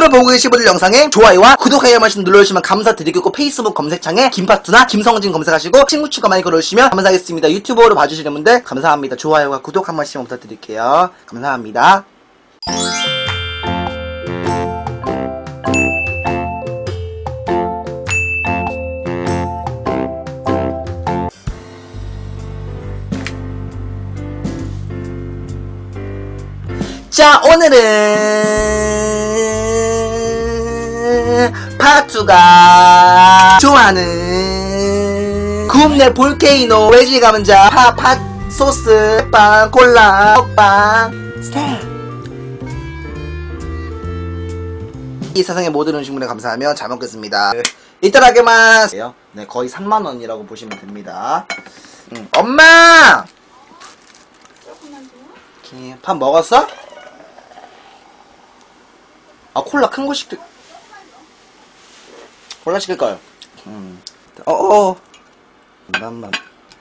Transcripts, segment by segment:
유튜브로 보고 계신 분들 영상에 좋아요와 구독 하기 한 번씩 눌러주시면 감사드리겠고, 페이스북 검색창에 김파투나 김성진 검색하시고 친구 추가 많이 걸어주시면 감사하겠습니다. 유튜브로 봐주시는 분들 감사합니다. 좋아요와 구독 한 번씩만 부탁드릴게요. 감사합니다. 자, 오늘은 파투가 좋아하는 굽네 볼케이노 외지 감자 팥 소스 빵 콜라 먹방 스타일. 이 세상의 모든 음식물에 감사하며 잘 먹겠습니다. 이따라게만 네, 거의 3만원이라고 보시면 됩니다. 엄마! 밥 먹었어? 아, 콜라 큰 거 시킬, 콜라 시킬까요?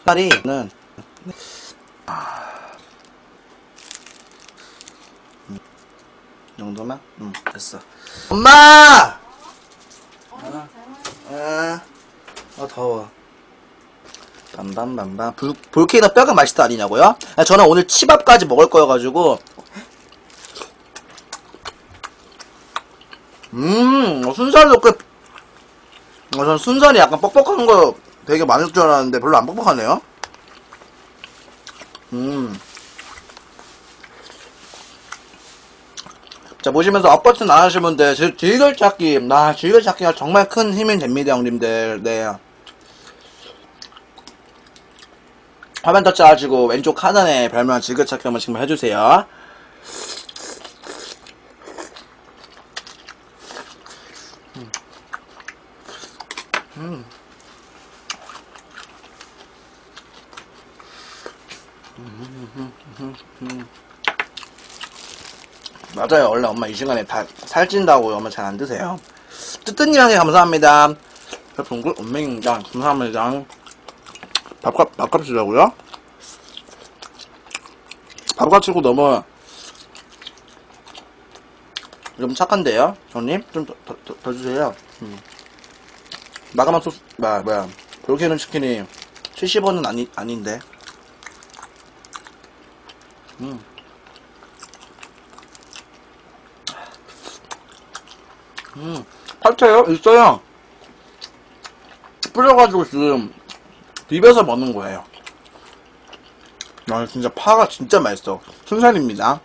딸이는, 이 정도만? 됐어. 엄마! 더워. 빰빰빰빰. 볼케이노 뼈가 맛있다 아니냐고요? 저는 오늘 치밥까지 먹을 거여가지고, 순살도 전 순살이 약간 뻑뻑한 거 되게 많을 줄 알았는데 별로 안 뻑뻑하네요. 자, 보시면서 업버튼 안 하시는 분들, 즐겨찾기, 즐겨찾기가 정말 큰 힘이 됩니다, 형님들. 네. 화면 터치 하시고, 왼쪽 하단에 별명 즐겨찾기 한번 지금 해주세요. 맞아요. 원래 엄마 이 시간에 다 살찐다고 엄마 잘 안 드세요. 뜨뜻님한테 감사합니다. 별풍글 엄맹장 감사합니다. 밥값 주자고요? 밥값 치고 너무 좀 착한데요? 형님? 좀 더 주세요. 마가마 소스, 뭐야. 볼케이노 치킨이 70원은 아닌데. 팔채요? 있어요. 뿌려가지고 지금 비벼서 먹는 거예요. 진짜 파가 진짜 맛있어. 순살입니다.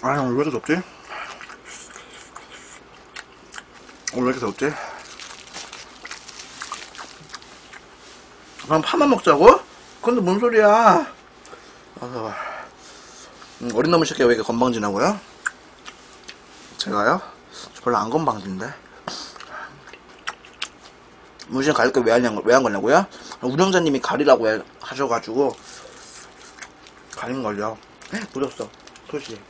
오늘 왜 이렇게 덥지? 오늘 왜 이렇게 덥지? 그럼 파만 먹자고? 근데 뭔 소리야? 어린 놈의 새끼가 왜 이렇게 건방지냐고요? 제가요? 저 별로 안 건방진데. 문신 가릴 거 왜 한 거냐고요? 운영자님이 가리라고 하셔가지고 가린 걸요. 묻었어. 토시.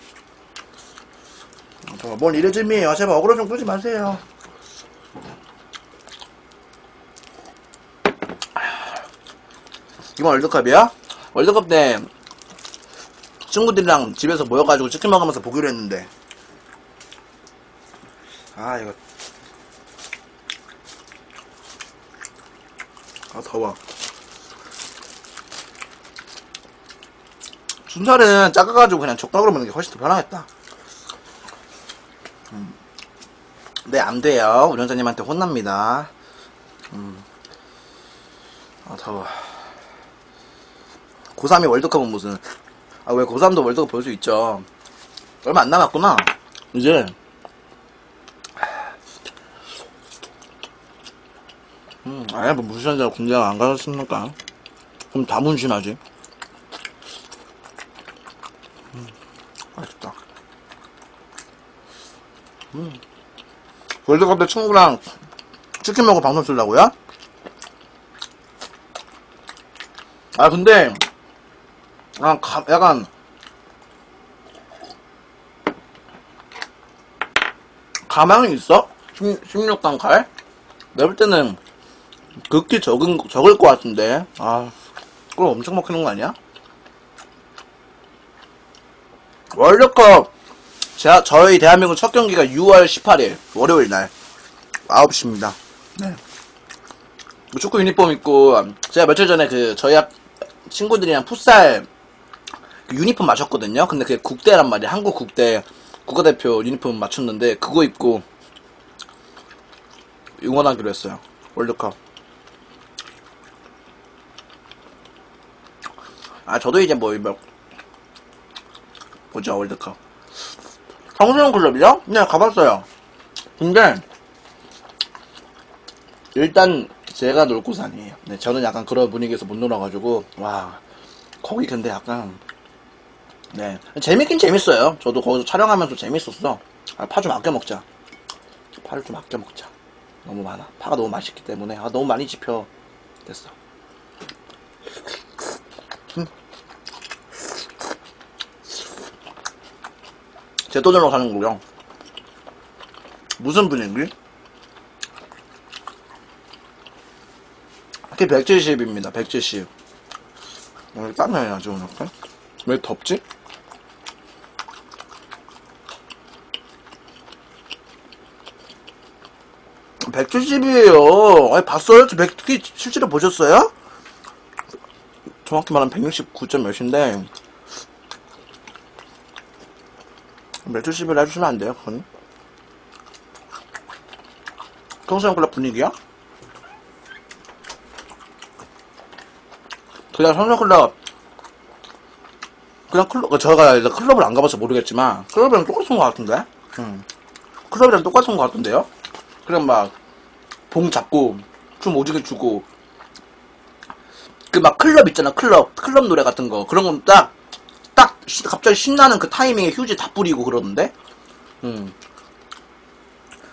뭔 이래쯤이에요. 제발 어그로 좀 끌지 마세요. 이번 월드컵이야? 월드컵 때 친구들이랑 집에서 모여가지고 치킨 먹으면서 보기로 했는데, 이거 더워. 순살은 작아가지고 그냥 젓가락으로 먹는 게 훨씬 더 편하겠다. 네, 안 돼요. 운영자님한테 혼납니다. 더워. 고3이 월드컵은 무슨, 왜 고3도 월드컵 볼 수 있죠. 얼마 안 남았구나. 이제. 뭐 무시한다고 군대 안 가셨습니까? 그럼 다 문신하지. 맛있다. 월드컵 때 친구랑 치킨 먹고 방송 쓰려고요? 근데 약간 가망이 있어? 16강 칼? 내가 볼 때는 극히 적을 것 같은데. 그걸 엄청 먹히는 거 아니야? 월드컵 저희 대한민국 첫 경기가 6월 18일 월요일 날 9시입니다. 네. 축구 유니폼 입고 제가 며칠 전에 저희 친구들이랑 풋살 유니폼 맞췄거든요. 근데 그게 국대란 말이야. 한국 국대 국가대표 유니폼 맞췄는데 그거 입고 응원하기로 했어요. 월드컵. 저도 이제 뭐죠 월드컵. 청소년 클럽이요? 네, 가봤어요. 근데 일단 제가 놀 곳 아니에요. 네, 저는 약간 그런 분위기에서 못 놀아가지고 와 거기 근데 약간 네 재밌긴 재밌어요. 저도 거기서 촬영하면서 재밌었어. 파 좀 아껴 먹자. 파를 좀 아껴 먹자. 너무 많아. 파가 너무 맛있기 때문에 너무 많이 집혀. 됐어. 제 돈으로 사는 거요. 무슨 분위기? 이게 170입니다. 170. 오늘 땀나야지 오늘. 왜 덥지? (170이에요) 아니 봤어요? 실제로 보셨어요? 정확히 말하면 169점 몇인데 170을 해주시면 안 돼요, 그건? 청소년 클럽 분위기야? 그냥 청소년 클럽, 제가 클럽을 안 가봐서 모르겠지만, 클럽이랑 똑같은 것 같은데? 클럽이랑 똑같은 것 같은데요? 그냥 봉 잡고, 좀 오지게 주고, 클럽 있잖아, 클럽 노래 같은 거. 그런 건 갑자기 신나는 그 타이밍에 휴지 다 뿌리고 그러던데?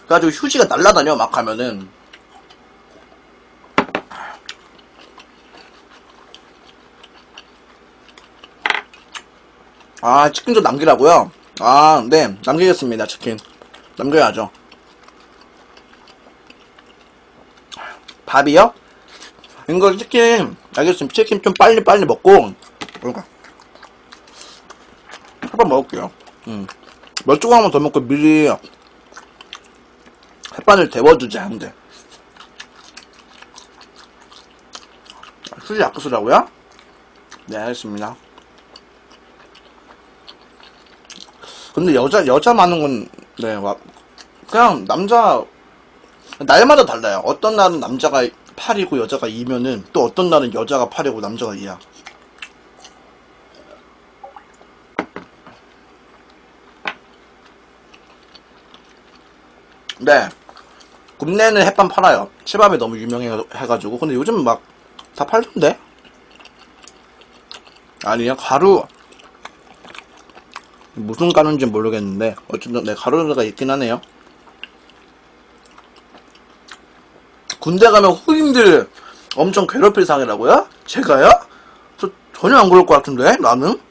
그래가지고 휴지가 날라다녀, 막 하면은. 치킨 좀 남기라고요? 네, 남기겠습니다, 치킨. 남겨야죠. 밥이요? 이거 치킨, 알겠습니다. 치킨 좀 빨리 먹고, 그러니까. 햇밥 먹을게요. 몇 조각만 더 먹고 미리 햇반을 데워주지 않은데. 휴지 아껴 쓰라고요? 네, 알겠습니다. 근데 여자 많은 건, 네, 그냥 날마다 달라요. 어떤 날은 남자가 8이고 여자가 2면은, 또 어떤 날은 여자가 8이고 남자가 2야. 네. 굽내는 햇반 팔아요. 치밥이 너무 유명해가지고. 근데 요즘 다 팔던데? 아니요, 가루. 무슨 가루인지 모르겠는데 어쨌든 네, 가루가 있긴 하네요. 군대 가면 후임들 엄청 괴롭힐 상이라고요? 제가요? 저 전혀 안 그럴 것 같은데 나는?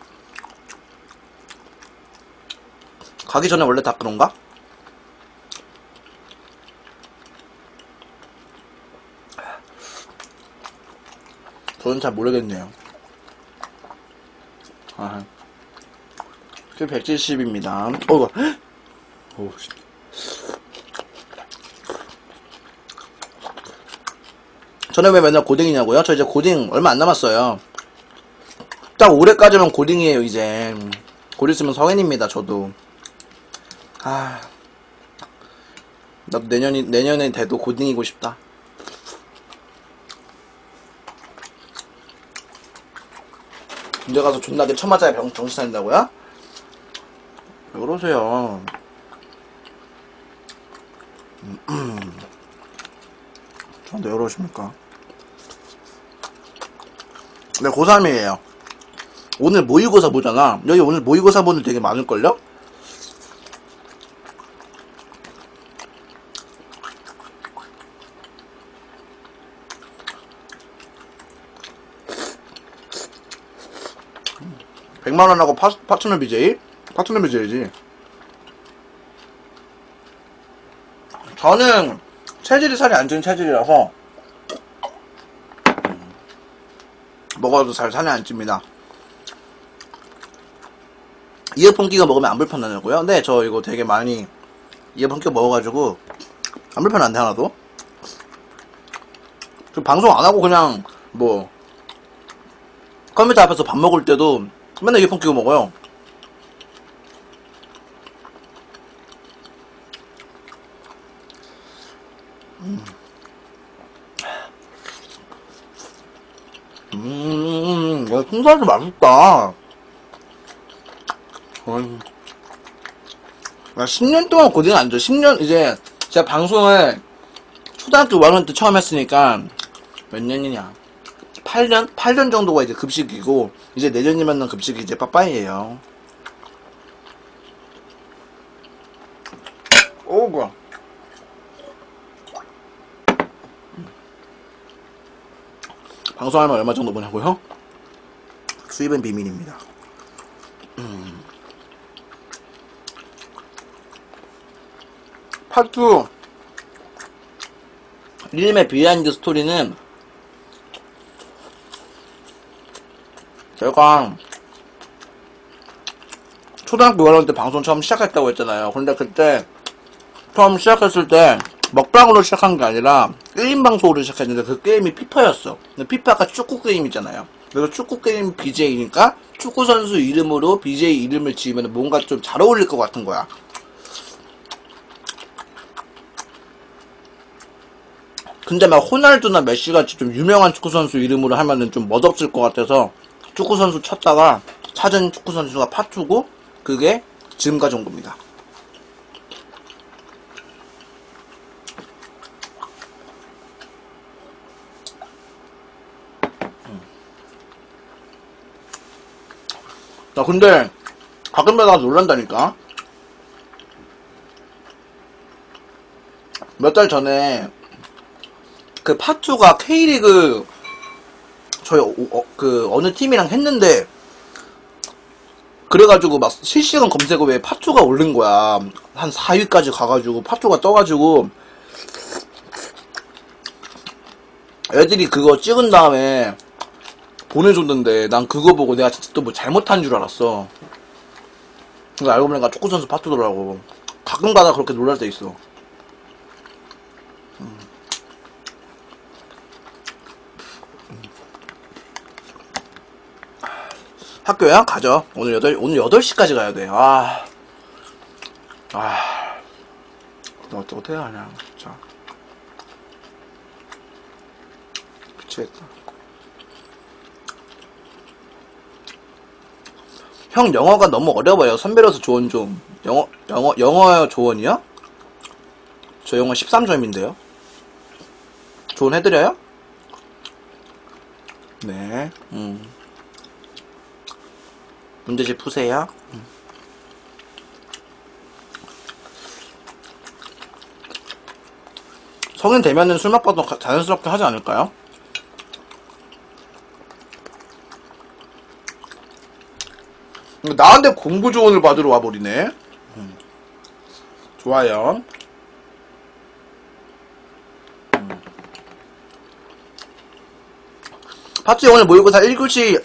가기 전에 원래 다 그런가? 저는 잘 모르겠네요. 그 170입니다. 오, 저는 왜 맨날 고딩이냐고요? 저 이제 고딩 얼마 안 남았어요. 딱 올해까지면 고딩이에요, 이제. 곧 있으면 성인입니다, 저도. 나도 내년에 돼도 고딩이고 싶다. 군대 가서 존나게 처맞아야 정신 차린다고요? 왜 그러세요? 저한테 왜 그러십니까? 네, 고3이에요. 오늘 모의고사 보잖아. 여기 오늘 모의고사 보는 되게 많을걸요? (100만원하고) 파트너 BJ? 파트너 BJ지. 저는 체질이 살이 안 찌는 체질이라서 먹어도 잘 살이 안 찝니다. 이어폰 끼고 먹으면 안 불편하냐고요? 네, 저 이거 되게 많이 이어폰 끼고 먹어가지고 안 불편한데 하나도. 방송 안 하고 그냥 뭐 컴퓨터 앞에서 밥 먹을 때도 맨날 이어폰 끼고 먹어요. 야, 통살도 맛있다. 나 10년 동안 고생 안 줘. 10년, 이제, 제가 방송을 초등학교 1학년 때 처음 했으니까, 몇 년이냐. 8년? 8년 정도가 이제 급식이고, 이제 내년이면은 급식이 이제 빠빠이에요. 오, 뭐야. 방송하면 얼마 정도 버냐고요? 수입은 비밀입니다. 파트 1님의 비하인드 스토리는 제가 초등학교 1학년 때 방송 처음 시작했다고 했잖아요. 근데 그때 처음 시작했을 때 먹방으로 시작한 게 아니라 게임 방송으로 시작했는데 그 게임이 피파였어. 근데 피파가 축구 게임이잖아요. 그래서 축구 게임 BJ니까 축구 선수 이름으로 BJ 이름을 지으면 뭔가 좀 잘 어울릴 것 같은 거야. 근데 막 호날두나 메시같이 좀 유명한 축구 선수 이름으로 하면은 좀 멋없을 것 같아서 축구 선수 찾다가 찾은 축구 선수가 파투고 그게 지금까지 온 겁니다. 나 근데 가끔가다 놀란다니까. 몇 달 전에 그 파투가 K리그 저희 그 어느 팀이랑 했는데 그래가지고 막 실시간 검색어 왜 파투가 오른 거야. 한 4위까지 가가지고 파투가 떠가지고 애들이 그거 찍은 다음에 보내줬는데 난 그거 보고 내가 진짜 또 뭐 잘못한 줄 알았어. 근데 알고 보니까 축구선수 파투더라고. 가끔 가다 그렇게 놀랄 때 있어. 학교야? 가죠. 오늘 8시까지 가야 돼. 너 어떻게 하냐, 진짜. 미치겠다. 형, 영어가 너무 어려워요. 선배로서 조언 좀. 영어 조언이요? 저 영어 13점인데요. 조언 해드려요? 네, 문제집 푸세요. 성인 되면은 술 맛봐도 자연스럽게 하지 않을까요? 나한테 공부 조언을 받으러 와버리네. 좋아요. 파츠 오늘 모의고사 1교시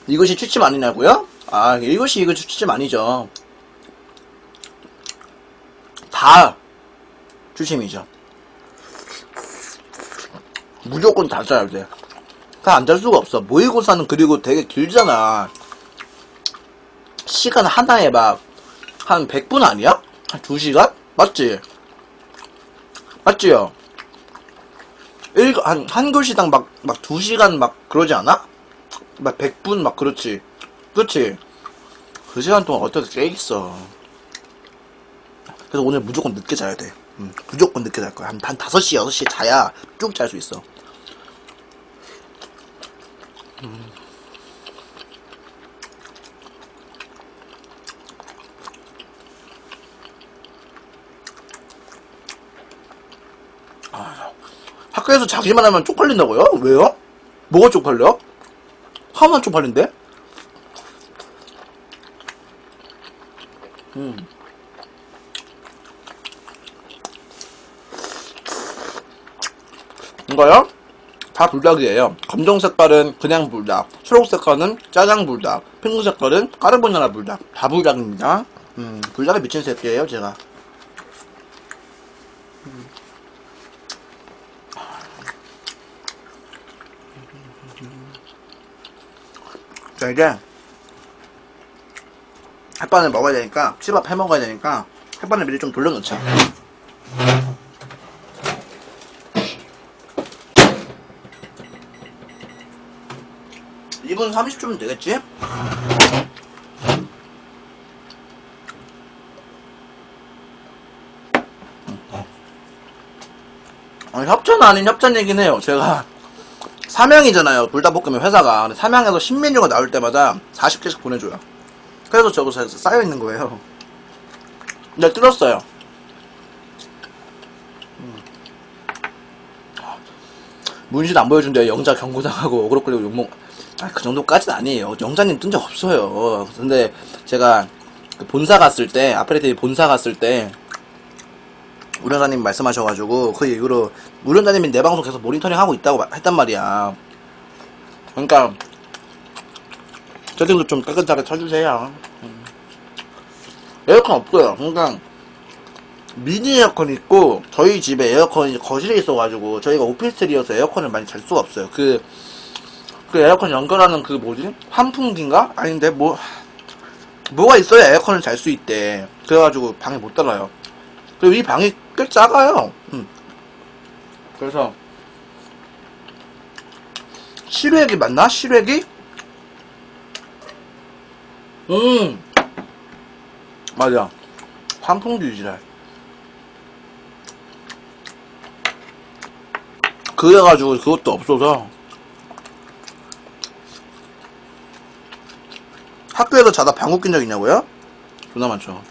이것이 취침 아니냐고요? 1교시 이것이 취침 아니죠. 다 취침이죠. 무조건 다 짜야 돼. 다 안 잘 수가 없어. 모의고사는 그리고 되게 길잖아. 시간 하나에 막 한 100분 아니야? 한 2시간? 맞지? 맞지요? 한 교시당 막 2시간 막 그러지 않아? 막 100분 막 그렇지. 그렇지? 그 시간 동안 어떻게 깨있어. 그래서 오늘 무조건 늦게 자야 돼. 무조건 늦게 잘 거야. 한 5시, 6시에 자야 쭉 잘 수 있어. 학교에서 자기만 하면 쪽팔린다고요? 왜요? 뭐가 쪽팔려? 하면 쪽팔린데? 이거요? 다 불닭이에요. 검정 색깔은 그냥 불닭, 초록색 거는 짜장 불닭, 핑크색 거는 까르보나라 불닭. 다 불닭입니다. 불닭에 미친 새끼예요 제가. 자 이제 햇반을 먹어야 되니까, 치밥 해 먹어야 되니까 햇반을 미리 좀 돌려놓자. 2분 30초면 되겠지? 협찬 아닌 협찬 얘기는 해요. 제가 삼양이잖아요. 불닭볶음면 회사가. 근데 삼양에서 신메뉴가 나올 때마다 40개씩 보내줘요. 그래서 저거 쌓여있는 거예요. 근데 뜯었어요. 문신 안 보여준대요. 영자 경고당하고 어그로 끌리고 욕먹. 그 정도까지는 아니에요. 영자님 뜬 적 없어요. 근데 제가 그 본사 갔을 때, 아프레테이 본사 갔을 때 우련자님 말씀하셔가지고 그 이후로 우련자님이 내 방송 계속 모니터링 하고 있다고 했단 말이야. 그러니까 저들도 좀 깨끗하게 쳐주세요. 에어컨 없어요. 그러니까 미니 에어컨 있고, 저희 집에 에어컨이 거실에 있어가지고 저희가 오피스텔이어서 에어컨을 많이 잘 수가 없어요. 그 에어컨 연결하는 그 뭐지? 환풍기인가? 아닌데 뭐가 있어야 에어컨을 잘 수 있대. 그래가지고 방에 못 들어요. 그리고 이 방이 꽤 작아요. 그래서 실외기 맞나? 실외기? 맞아. 환풍기 유지랄. 그래가지고 그것도 없어서 학교에서 자다 방귀 낀 적 있냐고요? 존나 많죠.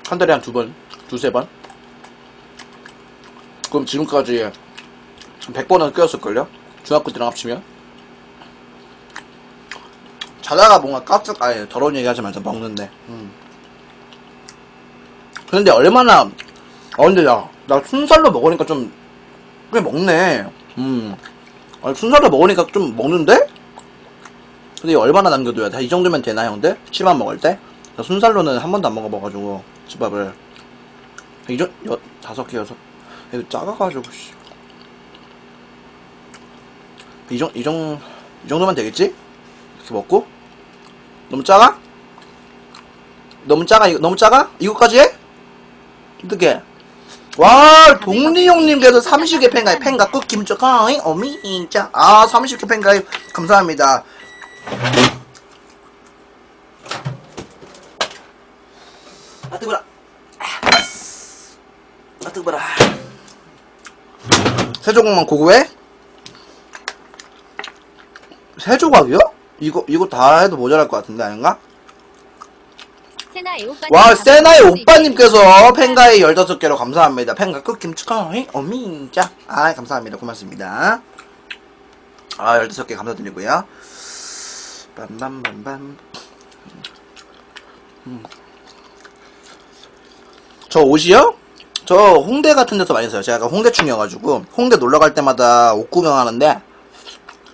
한 달에 한 2번, 2-3번? 그럼 지금까지 100번은 껴었을걸요? 중학교 때랑 합치면? 자다가 뭔가 아니, 더러운 얘기 하지 말자, 먹는데. 근데 얼마나, 근데 나 순살로 먹으니까 좀, 꽤 먹네. 아니, 순살로 먹으니까 좀 먹는데? 근데 얼마나 남겨둬야 돼? 이 정도면 되나, 형들? 치밥 먹을 때? 나 순살로는 한 번도 안 먹어봐가지고, 치밥을. 5개, 6. 이거 작아가지고, 씨. 이 정도면 되겠지? 이렇게 먹고? 너무 작아? 너무 작아? 이거까지 해? 어떡해? 와, 동리 형님께서 30개 팬가입 꾹 김초카이 어미인자. 30개 팬가입 감사합니다. 뜨거라. 뜨거라. 세 조각만 고구해? 세 조각이요? 이거 다 해도 모자랄 것 같은데, 아닌가? 와, 세나의 오빠님께서 팬가에 15개로 감사합니다. 팬가 끄김 축하해. 어미인자. 감사합니다. 고맙습니다. 15개 감사드리고요. 빰빰빰빰. 저 옷이요? 저 홍대 같은 데서 많이 사요. 제가 약간 홍대충이어가지고 홍대 놀러갈 때마다 옷 구경하는데,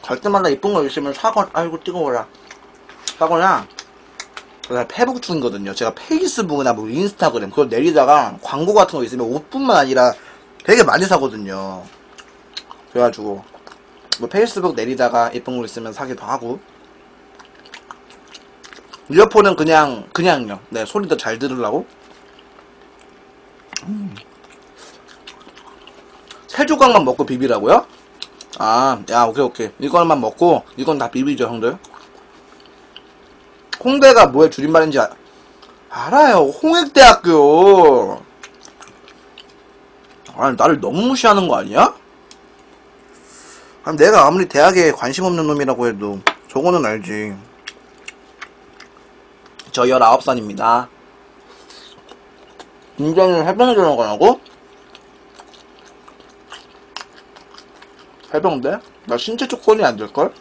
갈 때마다 이쁜 거 있으면 아이고 뜨거워라. 사거나, 제가 페북충이거든요. 제가 페이스북이나 뭐 인스타그램 그걸 내리다가 광고 같은 거 있으면 옷뿐만 아니라 되게 많이 사거든요. 그래가지고 뭐 페이스북 내리다가 예쁜 거 있으면 사기도 하고. 이어폰은 그냥요. 네, 소리 더 잘 들으려고. 세 조각만 먹고 비비라고요? 야, 오케이. 이거만 먹고 이건 다 비비죠, 형들. 홍대가 뭐의 줄임말인지 알아요. 홍익대학교. 아니, 나를 너무 무시하는 거 아니야? 아니, 내가 아무리 대학에 관심 없는 놈이라고 해도 저거는 알지. 저 19살입니다. 인정을 해병대 들어가라고? 해병대? 나 신체 조건이 안 될걸?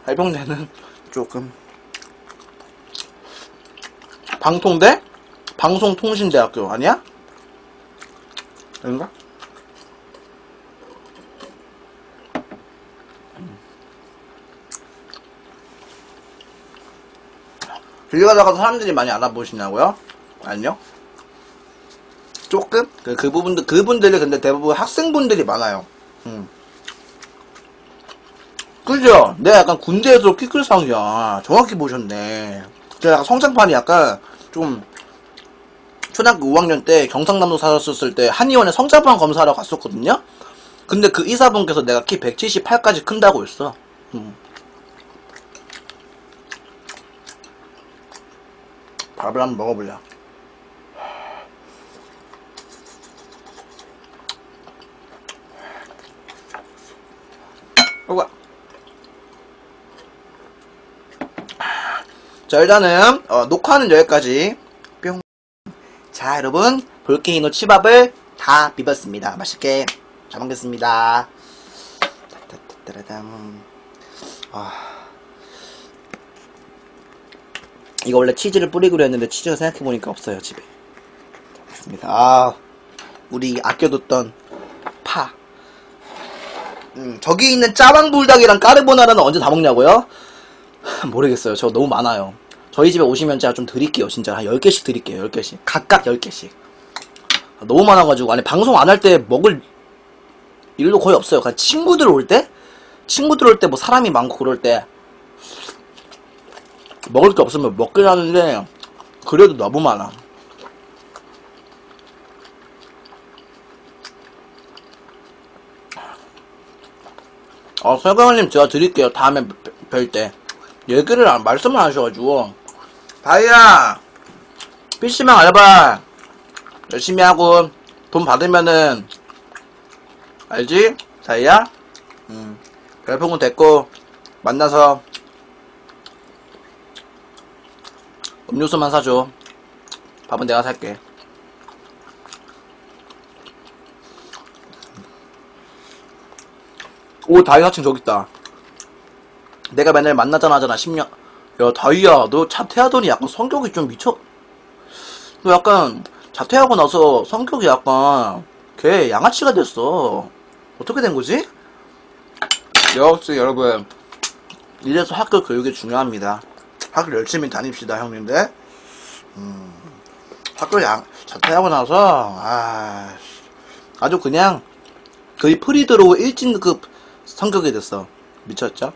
해병대는 조금. 방통대? 방송통신대학교 아니야? 아닌가? 길 가다가 사람들이 많이 알아보시냐고요? 아니요. 조금? 그분들이 근데 대부분 학생분들이 많아요. 그죠? 내가 약간 군대에서 키 큰 상이야. 정확히 보셨네. 제가 약간 성장판이 약간 좀 초등학교 5학년 때 경상남도 살았을 때 한의원에 성장판 검사하러 갔었거든요? 근데 그 의사분께서 내가 키 178까지 큰다고 했어. 밥을 한번 먹어보려. 자, 일단은 녹화는 여기까지. 뿅. 자, 여러분 볼케이노 치밥을 다 비볐습니다. 맛있게 잘 먹겠습니다. 이거 원래 치즈를 뿌리기로 했는데 치즈가 생각해보니까 없어요 집에. 좋습니다. 우리 아껴뒀던 파. 저기 있는 짜방불닭이랑 까르보나라는 언제 다 먹냐고요? 모르겠어요. 저 너무 많아요. 저희 집에 오시면 제가 좀 드릴게요. 진짜 한 10개씩 드릴게요. 10개씩. 각각 10개씩. 너무 많아가지고 아니 방송 안 할 때 먹을 일도 거의 없어요. 그냥 친구들 올 때? 친구들 올 때 뭐 사람이 많고 그럴 때 먹을 게 없으면 먹긴 하는데 그래도 너무 많아. 설강님 제가 드릴게요. 다음에 뵐 때. 얘기를 말씀을 안 하셔가지고. 다이야 PC방 알바 열심히 하고 돈 받으면은 알지? 다이야? 별풍은 됐고 만나서 음료수만 사줘. 밥은 내가 살게. 오 다이 사칭 저기 있다. 내가 맨날 만나잖아 하잖아 10년. 야 다이야 너 자퇴하더니 약간 성격이 좀 미쳐. 너 약간 자퇴하고 나서 성격이 약간 걔 양아치가 됐어. 어떻게 된 거지? 역시 여러분 이래서 학교 교육이 중요합니다. 학교 열심히 다닙시다 형님들. 학교 자퇴하고 나서 아주 그냥 거의 프리드로우 1진급 성격이 됐어. 미쳤죠?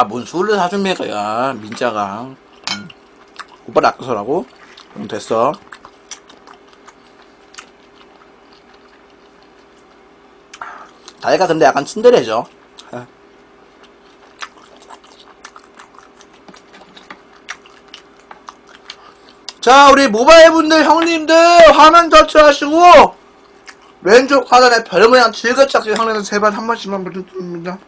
뭔 술을 사줍니까, 야, 민자가. 오빠를 아껴서라고? 됐어. 다이가 근데 약간 친데레죠. 자, 우리 모바일 분들, 형님들, 화면 터치하시고, 왼쪽 하단에 별 모양 즐겨찾기 형님들 제발 한 번씩만 부탁드립니다.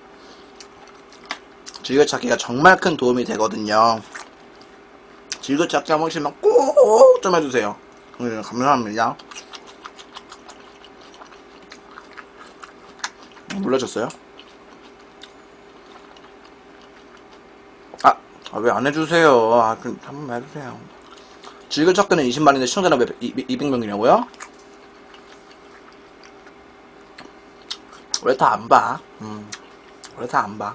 즐겨찾기가 정말 큰 도움이 되거든요. 즐겨찾기 한 번씩만 꼭 좀 해주세요. 감사합니다. 몰라줬어요? 왜 안 해주세요? 그럼 한 번만 해주세요. 즐겨찾기는 20만인데 시청자는 왜 200명이냐고요? 왜 다 안 봐? 왜 다 안 봐?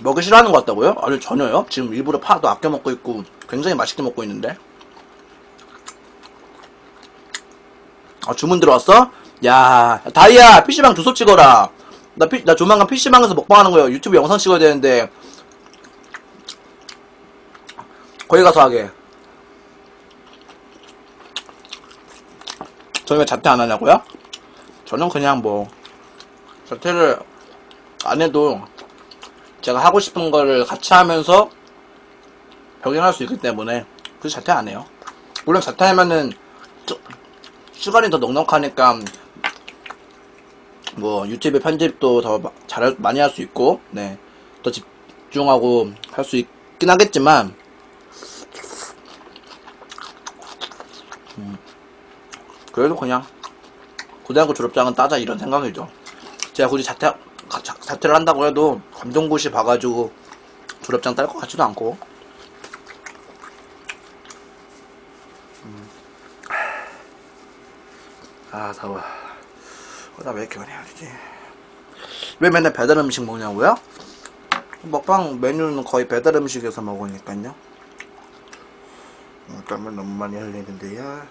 먹기 싫어하는 것 같다고요? 아니 전혀요. 지금 일부러 파도 아껴 먹고 있고 굉장히 맛있게 먹고 있는데. 주문 들어왔어? 야 다이아 PC방 주소 찍어라. 나 조만간 PC방에서 먹방하는 거예요. 유튜브 영상 찍어야 되는데 거기 가서 하게. 저희 왜 자퇴 안 하냐고요? 저는 그냥 뭐 자퇴를 안 해도 제가 하고 싶은 거를 같이 하면서 병행할 수 있기 때문에 그래서 자퇴 안 해요. 물론 자퇴하면은 시간이 더 넉넉하니까 뭐 유튜브 편집도 더 많이 할 수 있고 네 더 집중하고 할 수 있긴 하겠지만 그래도 그냥 고등학교 졸업장은 따자 이런 생각이죠. 제가 굳이 자퇴를 한다고 해도 검정고시 봐가지고 졸업장 딸 것 같지도 않고. 아 더워. 나 왜 이렇게 많이 하지? 왜 맨날 배달 음식 먹냐고요? 먹방 메뉴는 거의 배달 음식에서 먹으니까요. 땀을 너무 많이 흘리는데요.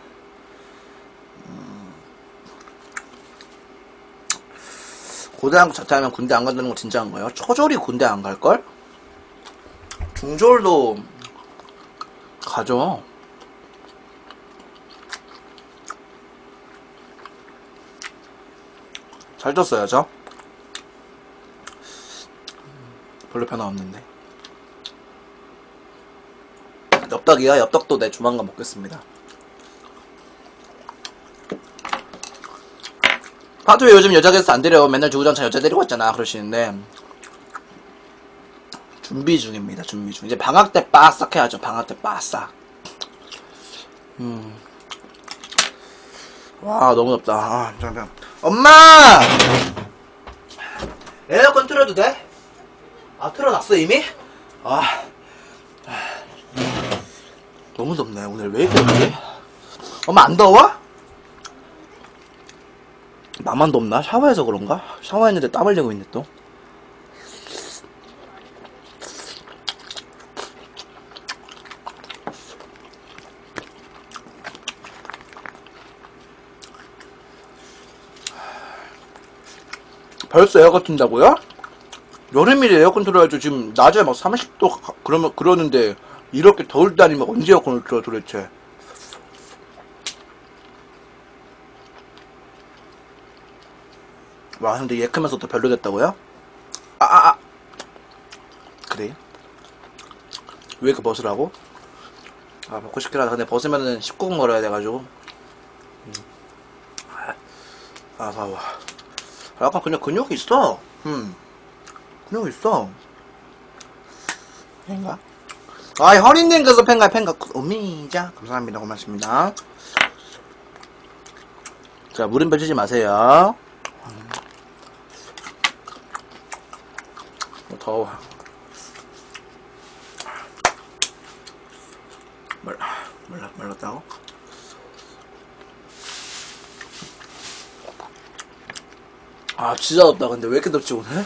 고등학교 자퇴하면 군대 안 간다는 거 진짜인 거예요? 초졸이 군대 안 갈걸? 중졸도 가죠. 잘 줬어야죠. 별로 변화 없는데. 엽떡이요? 엽떡도 내 조만간 먹겠습니다. 파도 요즘 여자 게스트 안 데려. 맨날 주구장창 여자 데리고 왔잖아. 그러시는데 준비 중입니다. 준비 중. 이제 방학 때 빠싹 해야죠. 방학 때 빠싹. 와 너무 덥다. 아, 잠깐. 엄마! 에어컨 틀어도 돼? 아 틀어놨어 이미? 아 너무 덥네. 오늘 왜 이렇게 덥지? 엄마 안 더워? 나만 덥나? 샤워해서 그런가? 샤워했는데 땀 흘리고 있네 또. 벌써 에어컨 튼다고요? 여름이래 에어컨 틀어야죠. 지금 낮에 막 30도 그러는데 이렇게 더울 때 아니면 언제 에어컨을 틀어 도대체. 와 근데 얘 크면서 또 별로됐다고요? 그래? 왜 그 벗으라고? 아 먹고 싶긴 하다. 근데 벗으면은 19분 걸어야 돼가지고. 아 더워. 약간 그냥 근육이 있어. 근육이 있어. 팬가? 아이 허리님께서 팬가 오미자 감사합니다. 고맙습니다. 자 물은 펴주지 마세요. 더워. 말랐다고? 아 진짜 덥다. 근데 왜 이렇게 덥지 오늘?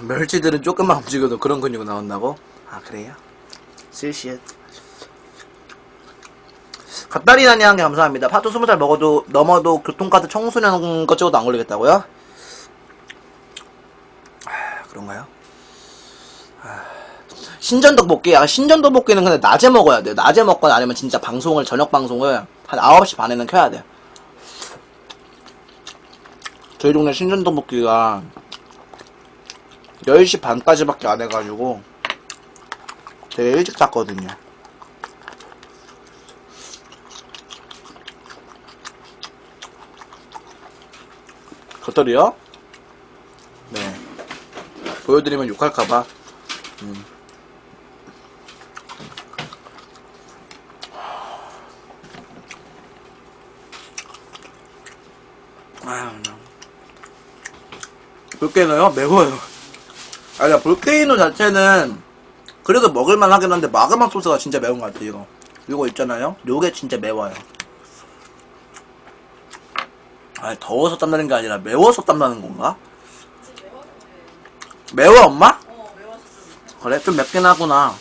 멸치들은 조금만 움직여도 그런 근육 나온다고? 아 그래요? 실시엣. 갓다리나니 한개 감사합니다. 파도 20살 넘어도 교통카드 청소년 거 찍어도 안 걸리겠다고요? 그런가요? 신전 떡볶이. 신전 떡볶이는 근데 낮에 먹어야 돼요. 낮에 먹거나 아니면 진짜 저녁 방송을 한 9시 반에는 켜야 돼. 저희 동네 신전 떡볶이가 10시 반까지밖에 안 해가지고 되게 일찍 잤거든요. 겉절이요? 네. 보여드리면 욕할까봐. 볼케이노요? 매워요. 아니, 볼케이노 자체는 그래도 먹을만 하긴 한데 마그마 소스가 진짜 매운 것 같아요. 이거 있잖아요? 요게 진짜 매워요. 아니, 더워서 땀나는 게 아니라 매워서 땀나는 건가? 매워, 엄마? 그래? 좀 맵긴 하구나.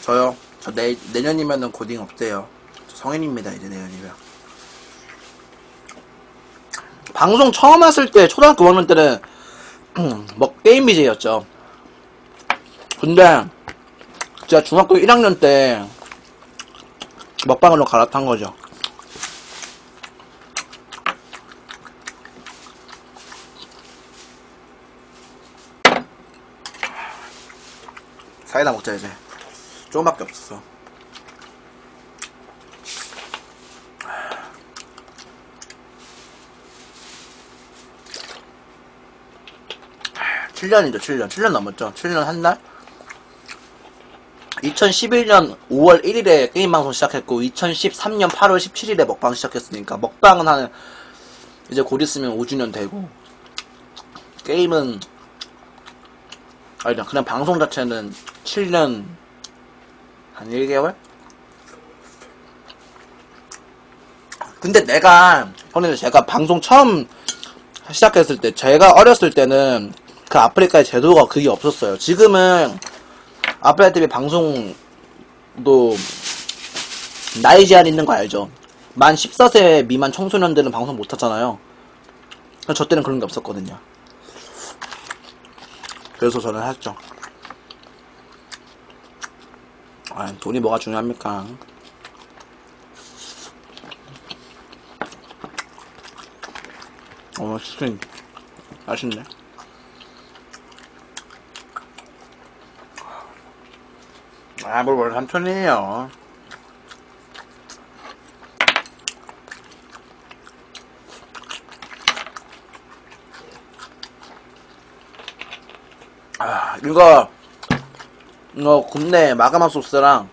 저요? 저 내년이면은 고딩 없대요. 저 성인입니다, 이제 내년이면. 방송 처음 왔을 때, 초등학교 5학년 때는, 게임 BJ였죠. 근데, 제가 중학교 1학년 때, 먹방으로 갈아탄 거죠. 사이다 먹자, 이제. 조금밖에 없었어. 7년이죠, 7년. 7년 넘었죠. 7년 한 달? 2011년 5월 1일에 게임 방송 시작했고, 2013년 8월 17일에 먹방 시작했으니까, 먹방은 이제 곧 있으면 5주년 되고, 게임은, 아니다, 그냥 방송 자체는 7년, 한 1개월? 근데 형님 제가 방송 처음 시작했을 때, 제가 어렸을 때는 그 아프리카의 제도가 그게 없었어요. 지금은 아프리카 TV 방송도 나이 제한 있는 거 알죠? 만 14세 미만 청소년들은 방송 못 하잖아요. 저 때는 그런 게 없었거든요. 그래서 저는 했죠. 아, 돈이 뭐가 중요합니까? 치킨 맛있네. 아, 뭘 삼촌이에요. 아, 이거 굽네 마가마 소스랑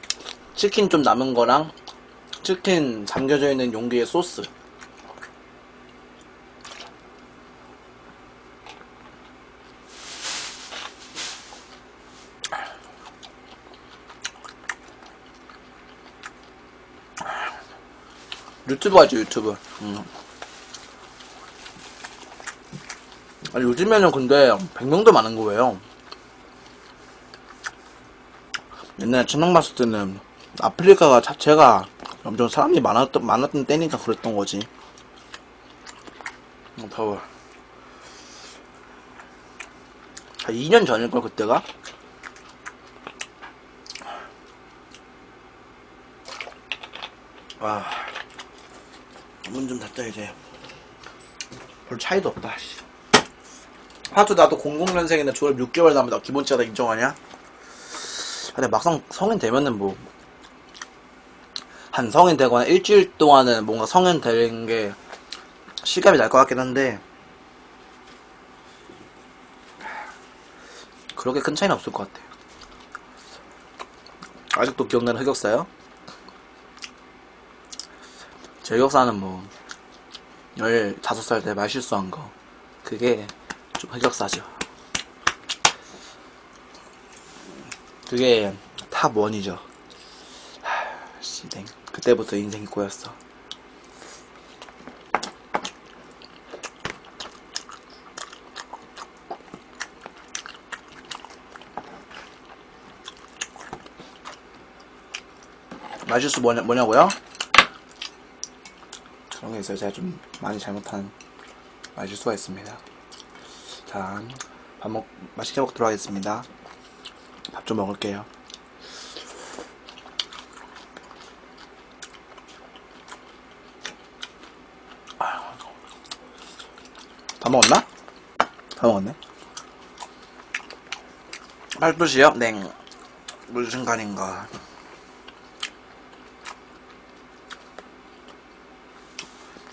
치킨 좀 남은 거랑 치킨 잠겨져 있는 용기의 소스. 유튜브 하죠, 유튜브. 아니, 요즘에는 근데 100명도 많은 거예요. 옛날에 천막 봤을 때는 아프리카가 자체가 엄청 사람이 많았던 때니까 그랬던 거지. 더워. 2년 전일걸, 그때가? 와. 문 좀 닫자, 이제. 별 차이도 없다, 씨. 하도 나도 00년생인데 졸업 6개월 남았다. 기본치가 인정하냐? 근데 막상 성인 되면은 뭐, 한 성인 되거나 일주일 동안은 뭔가 성인 되는 게 실감이 날 것 같긴 한데, 그렇게 큰 차이는 없을 것 같아요. 아직도 기억나는 흑역사요? 제 흑역사는 뭐 15살 때 말실수한 거, 그게 좀 흑역사죠. 그게 탑 원이죠. 씨댕. 그때부터 인생이 꼬였어. 말실수 뭐냐고요? 그런 게 있어요. 제가 좀 많이 잘못한 말실수가 있습니다. 자, 맛있게 먹도록 하겠습니다. 밥 좀 먹을게요. 다 먹었나? 다 먹었네. 12시요? 냉. 무슨 간인가.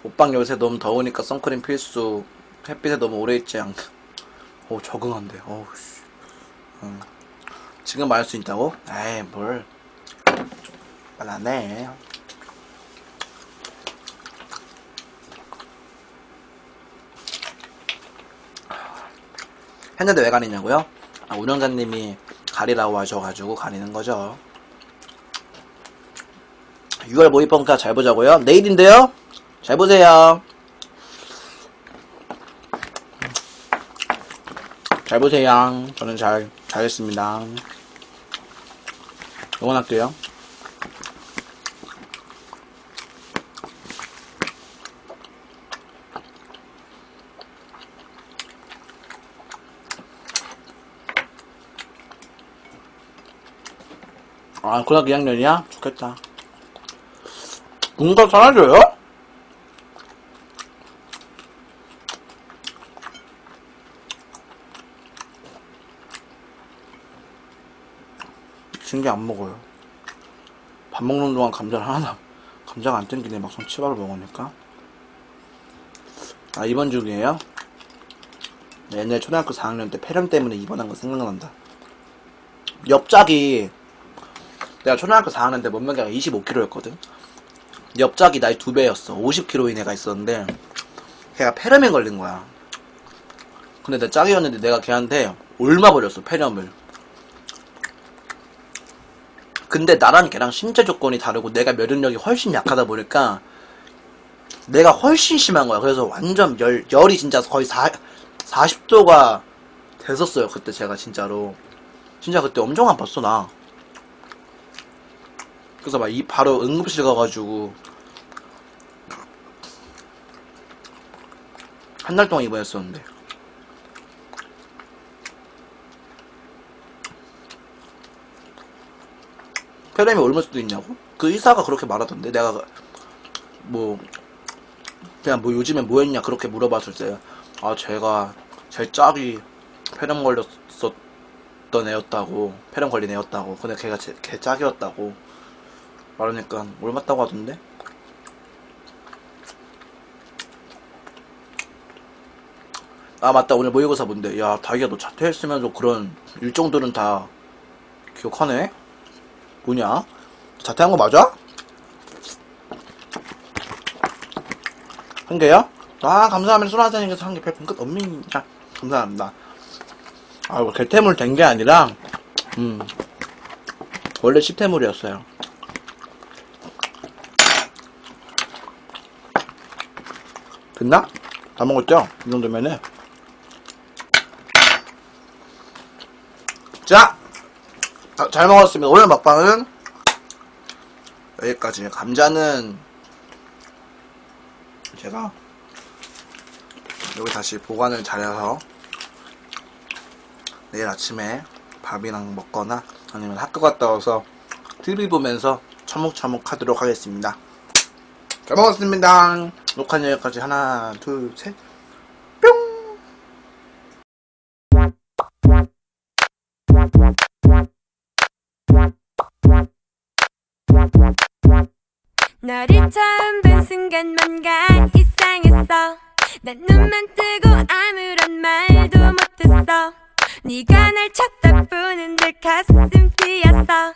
옷방 요새 너무 더우니까 선크림 필수. 햇빛에 너무 오래 있지 않게. 오, 적응한대. 어우, 씨. 지금 말할 수 있다고? 에이, 뭘. 말 안 해. 했는데 왜 가리냐고요? 아, 운영자님이 가리라고 하셔가지고 가리는 거죠. 6월 모의평가 잘 보자고요? 내일인데요? 잘 보세요. 잘 보세요. 저는 잘했습니다. 응원할게요. 아, 고등학교 2학년이야? 좋겠다. 뭔가 잘해줘요? 신기 안 먹어요. 밥 먹는 동안 감자가 안 땡기네. 막상 치밥을 먹으니까. 아, 입원 중이에요? 옛날에 초등학교 4학년 때 폐렴 때문에 입원한 거 생각난다. 옆짝이, 내가 초등학교 4학년 때 몸무게가 25kg였거든? 옆짝이 나이 2배였어. 50kg인 애가 있었는데, 걔가 폐렴에 걸린 거야. 근데 내 짝이었는데 내가 걔한테 옮아버렸어, 폐렴을. 근데 나랑 걔랑 신체 조건이 다르고 내가 면역력이 훨씬 약하다 보니까 내가 훨씬 심한 거야. 그래서 완전 열이 진짜 거의 40도가 됐었어요. 그때 제가 진짜로. 진짜 그때 엄청 아팠어, 나. 그래서 막 바로 응급실 가가지고 한 달 동안 입원했었는데. 폐렴이 옮을 수도 있냐고? 그 의사가 그렇게 말하던데. 내가 뭐 그냥 뭐 요즘에 뭐 했냐 그렇게 물어봤을 때, 아 제가 제 짝이 폐렴 걸렸었던 애였다고, 폐렴 걸린 애였다고, 근데 걔가 걔 짝이었다고 말하니까 옮았다고 하던데. 아 맞다, 오늘 모의고사 뭔데. 야 다이야, 너 자퇴했으면서 그런 일정들은 다 기억하네? 뭐냐? 자퇴한 거 맞아? 한 개요? 아 감사합니다. 술 한잔님께서 한 개 별풍 끝. 엄민이야 감사합니다. 아 이거 개태물 된 게 아니라 원래 씹태물이었어요. 됐나? 다 먹었죠? 이 정도면은. 자, 잘 먹었습니다. 오늘 먹방은 여기까지. 감자는 제가 여기 다시 보관을 잘해서 내일 아침에 밥이랑 먹거나 아니면 학교 갔다 와서 TV 보면서 처묵처묵 하도록 하겠습니다. 잘 먹었습니다. 녹화는 여기까지. 하나, 둘, 셋. 뿅! 너를 처음 본 순간 뭔가 이상했어. 난 눈만 뜨고 아무런 말도 못했어. 네가 날 쳐다보는 데 가슴 뛰었어.